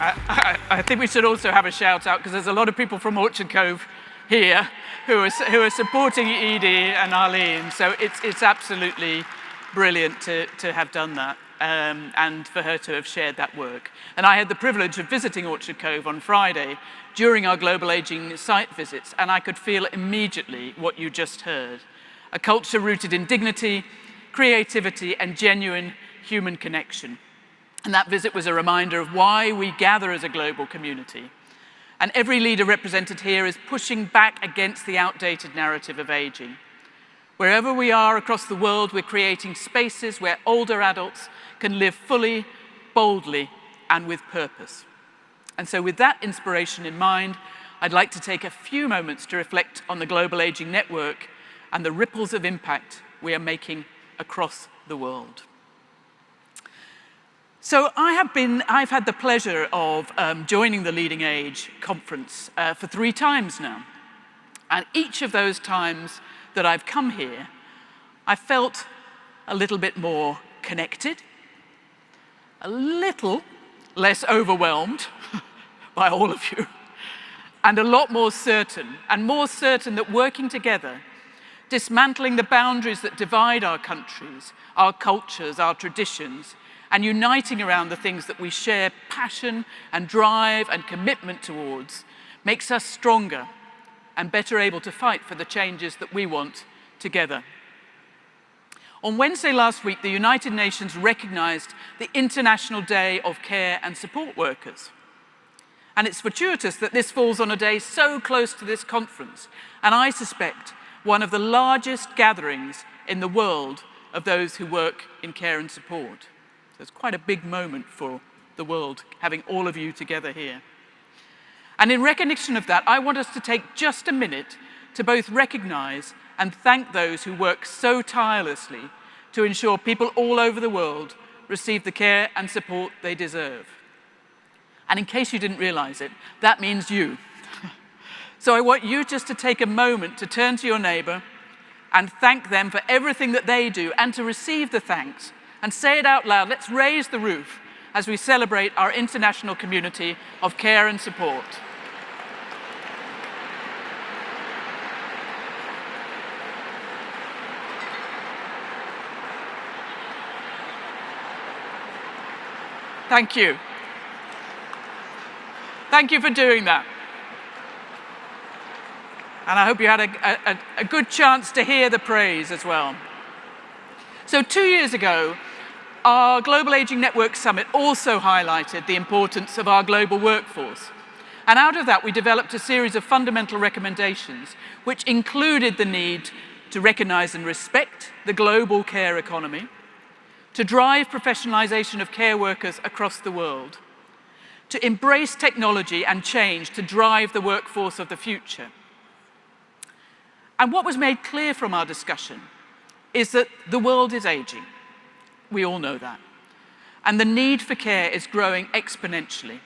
I think we should also have a shout out, because there's a lot of people from Orchard Cove here who are supporting Edie and Arlene. So it's absolutely brilliant to have done that, and for her to have shared that work. And I had the privilege of visiting Orchard Cove on Friday during our Global Aging site visits, and I could feel immediately what you just heard. A culture rooted in dignity, creativity, and genuine human connection. And that visit was a reminder of why we gather as a global community. And every leader represented here is pushing back against the outdated narrative of aging. Wherever we are across the world, we're creating spaces where older adults can live fully, boldly, and with purpose. And so with that inspiration in mind, I'd like to take a few moments to reflect on the Global Aging Network and the ripples of impact we are making across the world. So I've had the pleasure of joining the LeadingAge conference for 3 times now. And each of those times that I've come here, I felt a little bit more connected, a little less overwhelmed by all of you, and a lot more certain that working together, dismantling the boundaries that divide our countries, our cultures, our traditions, and uniting around the things that we share passion and drive and commitment towards, makes us stronger and better able to fight for the changes that we want together. On Wednesday last week, the United Nations recognized the International Day of Care and Support Workers. And it's fortuitous that this falls on a day so close to this conference, and I suspect one of the largest gatherings in the world of those who work in care and support. So it's quite a big moment for the world, having all of you together here. And in recognition of that, I want us to take just a minute to both recognize and thank those who work so tirelessly to ensure people all over the world receive the care and support they deserve. And in case you didn't realize it, that means you. So I want you just to take a moment to turn to your neighbor and thank them for everything that they do, and to receive the thanks. And say it out loud. Let's raise the roof as we celebrate our international community of care and support. Thank you. Thank you for doing that. And I hope you had a good chance to hear the praise as well. So 2 years ago, our Global Aging Network Summit also highlighted the importance of our global workforce. And out of that, we developed a series of fundamental recommendations, which included the need to recognize and respect the global care economy, to drive professionalization of care workers across the world, to embrace technology and change to drive the workforce of the future. And what was made clear from our discussion is that the world is aging. We all know that. And the need for care is growing exponentially.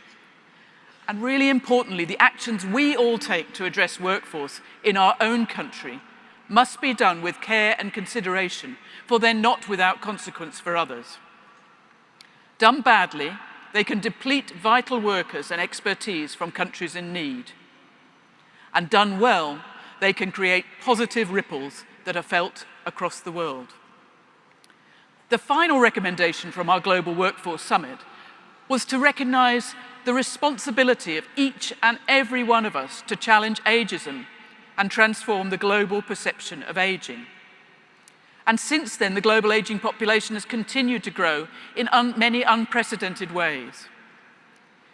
And really importantly, the actions we all take to address workforce in our own country must be done with care and consideration, for they're not without consequence for others. Done badly, they can deplete vital workers and expertise from countries in need. And done well, they can create positive ripples that are felt across the world. The final recommendation from our Global Workforce Summit was to recognize the responsibility of each and every one of us to challenge ageism and transform the global perception of aging. And since then, the global aging population has continued to grow in many unprecedented ways.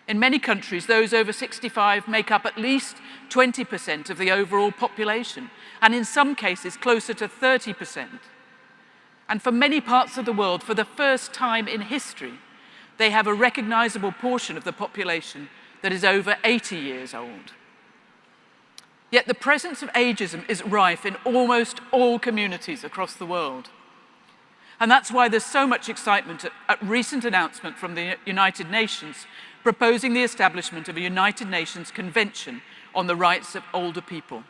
In many countries, those over 65 make up at least 20% of the overall population, and in some cases, closer to 30%. And for many parts of the world, for the first time in history, they have a recognizable portion of the population that is over 80 years old. Yet the presence of ageism is rife in almost all communities across the world. And that's why there's so much excitement at recent announcement from the United Nations proposing the establishment of a United Nations Convention on the Rights of Older People,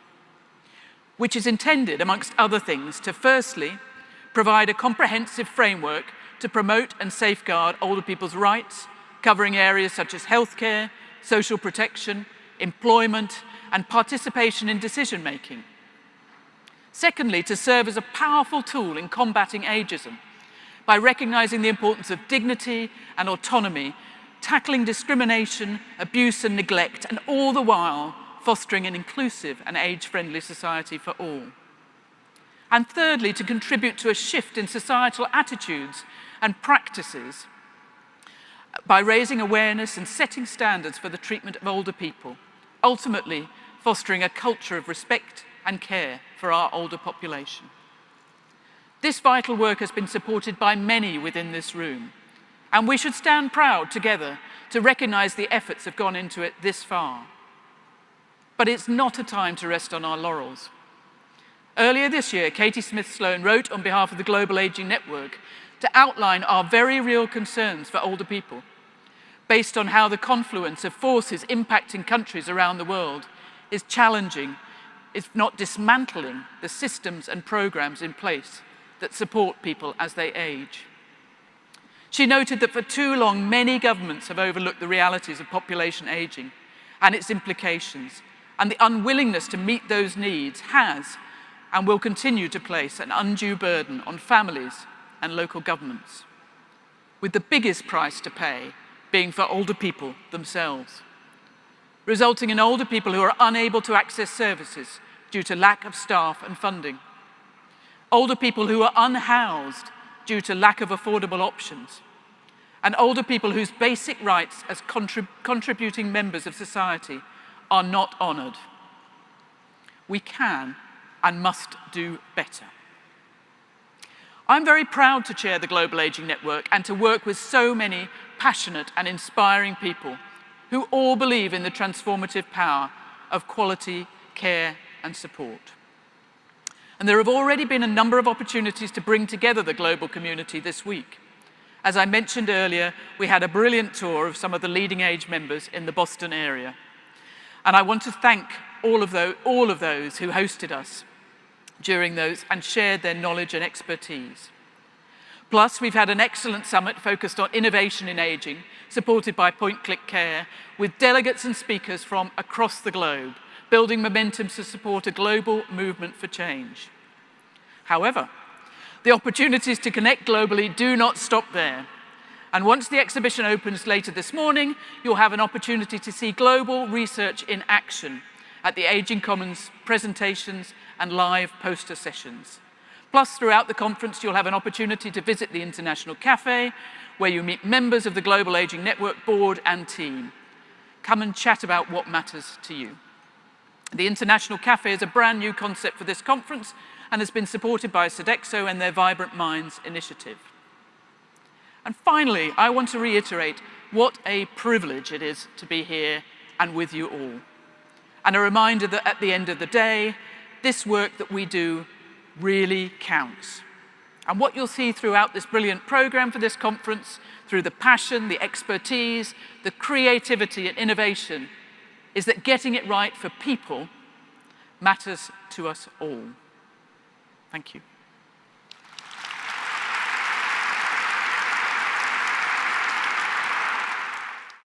which is intended, amongst other things, to firstly provide a comprehensive framework to promote and safeguard older people's rights, covering areas such as healthcare, social protection, employment, and participation in decision-making. Secondly, to serve as a powerful tool in combating ageism by recognizing the importance of dignity and autonomy, tackling discrimination, abuse and neglect, and all the while fostering an inclusive and age-friendly society for all. And thirdly, to contribute to a shift in societal attitudes and practices by raising awareness and setting standards for the treatment of older people, ultimately fostering a culture of respect and care for our older population. This vital work has been supported by many within this room, and we should stand proud together to recognise the efforts that have gone into it this far. But it's not a time to rest on our laurels. Earlier this year, Katie Smith-Sloan wrote on behalf of the Global Aging Network to outline our very real concerns for older people, based on how the confluence of forces impacting countries around the world is challenging, if not dismantling, the systems and programs in place that support people as they age. She noted that for too long, many governments have overlooked the realities of population aging and its implications, and the unwillingness to meet those needs has and will continue to place an undue burden on families and local governments, with the biggest price to pay being for older people themselves, resulting in older people who are unable to access services due to lack of staff and funding, older people who are unhoused due to lack of affordable options, and older people whose basic rights as contributing members of society are not honoured. We can and must do better. I'm very proud to chair the Global Aging Network and to work with so many passionate and inspiring people who all believe in the transformative power of quality, care and support. And there have already been a number of opportunities to bring together the global community this week. As I mentioned earlier, we had a brilliant tour of some of the LeadingAge members in the Boston area. And I want to thank all of those who hosted us during those and shared their knowledge and expertise. Plus, we've had an excellent summit focused on innovation in aging, supported by Point-Click Care, with delegates and speakers from across the globe, building momentum to support a global movement for change. However, the opportunities to connect globally do not stop there. And once the exhibition opens later this morning, you'll have an opportunity to see global research in action at the Aging Commons presentations and live poster sessions. Plus, throughout the conference, you'll have an opportunity to visit the International Cafe, where you meet members of the Global Aging Network board and team. Come and chat about what matters to you. The International Cafe is a brand new concept for this conference and has been supported by Sodexo and their Vibrant Minds initiative. And finally, I want to reiterate what a privilege it is to be here and with you all. And a reminder that at the end of the day, this work that we do really counts. And what you'll see throughout this brilliant program for this conference, through the passion, the expertise, the creativity and innovation, is that getting it right for people matters to us all. Thank you.